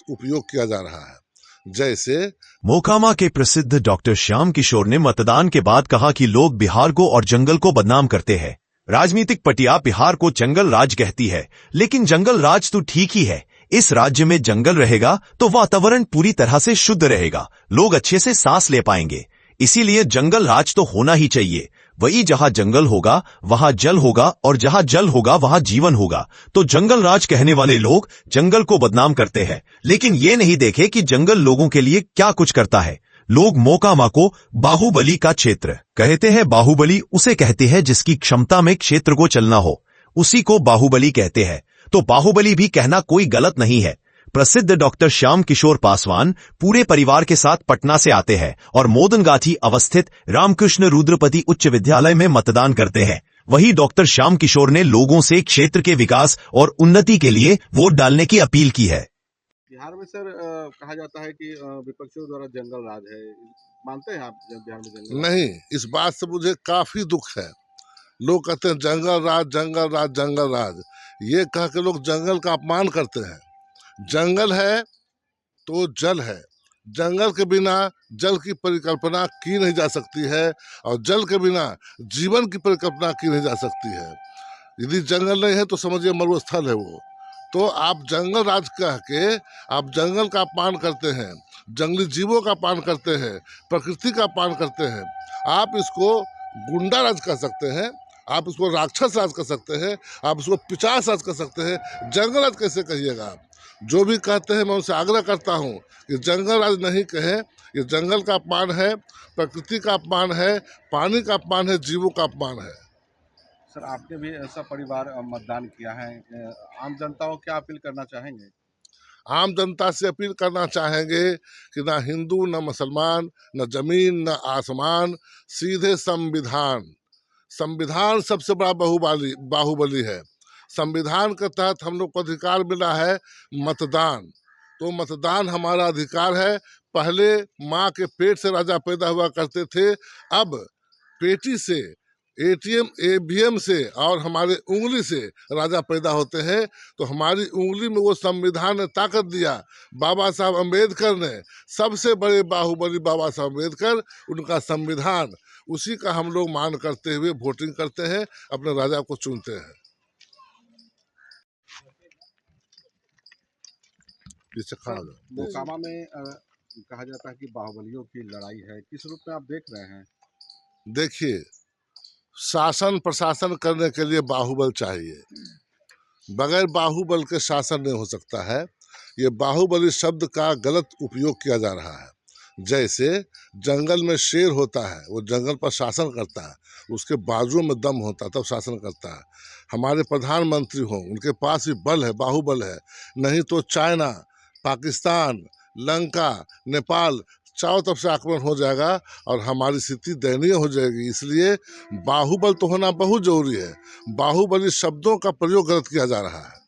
उपयोग किया जा रहा है। जैसे मोकामा के प्रसिद्ध डॉक्टर श्याम किशोर ने मतदान के बाद कहा कि लोग बिहार को और जंगल को बदनाम करते हैं। राजनीतिक पटिया बिहार को जंगल राज कहती है, लेकिन जंगल राज तो ठीक ही है। इस राज्य में जंगल रहेगा तो वातावरण पूरी तरह से शुद्ध रहेगा, लोग अच्छे से सांस ले पाएंगे। इसीलिए जंगल राज तो होना ही चाहिए। वही जहां जंगल होगा वहां जल होगा, और जहां जल होगा वहां जीवन होगा। तो जंगल राज कहने वाले लोग जंगल को बदनाम करते हैं, लेकिन ये नहीं देखे कि जंगल लोगों के लिए क्या कुछ करता है। लोग मोकामा को बाहुबली का क्षेत्र कहते हैं। बाहुबली उसे कहते हैं जिसकी क्षमता में क्षेत्र को चलना हो, उसी को बाहुबली कहते हैं। तो बाहुबली भी कहना कोई गलत नहीं है। प्रसिद्ध डॉक्टर श्याम किशोर पासवान पूरे परिवार के साथ पटना से आते हैं और मोदनगाछी अवस्थित रामकृष्ण रुद्रपति उच्च विद्यालय में मतदान करते हैं। वही डॉक्टर श्याम किशोर ने लोगों से क्षेत्र के विकास और उन्नति के लिए वोट डालने की अपील की है। बिहार में सर कहा जाता है कि विपक्षियों द्वारा जंगल राज है, मानते हैं आप बिहार में जंगल? नहीं, इस बात से मुझे काफी दुख है। लोग कहते हैं जंगल राज, जंगल राज, जंगल राज। ये कह के लोग जंगल का अपमान करते हैं। जंगल है तो जल है। जंगल के बिना जल की परिकल्पना की नहीं जा सकती है, और जल के बिना जीवन की परिकल्पना की नहीं जा सकती है। यदि जंगल नहीं है तो समझिए मरुस्थल है वो। तो आप जंगल राज कह के आप जंगल का अपमान करते हैं, जंगली जीवों का अपमान करते हैं, प्रकृति का अपमान करते हैं। आप इसको गुंडा राज कह सकते हैं, आप इसको राक्षस राज कर सकते हैं, आप इसको पिशाच राज कर सकते हैं। जंगल राज कैसे कहिएगा आप? जो भी कहते हैं मैं उनसे आग्रह करता हूँ कि जंगल राज नहीं कहें। ये जंगल का अपमान है, प्रकृति का अपमान है, पानी का अपमान है, जीवों का अपमान है। सर आपने भी ऐसा परिवार मतदान किया है, आम जनता को क्या अपील करना चाहेंगे? आम जनता से अपील करना चाहेंगे कि ना हिंदू, न मुसलमान, न जमीन, न आसमान, सीधे संविधान। संविधान सबसे बड़ा बाहुबली है। संविधान के तहत हम लोग को अधिकार मिला है मतदान। तो मतदान हमारा अधिकार है। पहले माँ के पेट से राजा पैदा हुआ करते थे, अब पेटी से, एटीएम, ईवीएम से और हमारे उंगली से राजा पैदा होते हैं। तो हमारी उंगली में वो संविधान ने ताकत दिया। बाबा साहब अम्बेडकर ने, सबसे बड़े बाहुबली बाबा साहब अम्बेडकर, उनका संविधान, उसी का हम लोग मान करते हुए वोटिंग करते हैं, अपने राजा को चुनते हैं। मोकामा में कहा जाता है कि बाहुबलियों की लड़ाई है, किस रूप में आप देख रहे हैं? देखिए, शासन प्रशासन करने के लिए बाहुबल चाहिए। बगैर बाहुबल के शासन नहीं हो सकता है। ये बाहुबली शब्द का गलत उपयोग किया जा रहा है। जैसे जंगल में शेर होता है, वो जंगल पर शासन करता है, उसके बाजुओं में दम होता है तब शासन करता है। हमारे प्रधानमंत्री हों, उनके पास भी बल है, बाहुबल है। नहीं तो चाइना, पाकिस्तान, लंका, नेपाल, चारों तरफ से आक्रमण हो जाएगा और हमारी स्थिति दयनीय हो जाएगी। इसलिए बाहुबल तो होना बहुत जरूरी है। बाहुबली शब्दों का प्रयोग गलत किया जा रहा है।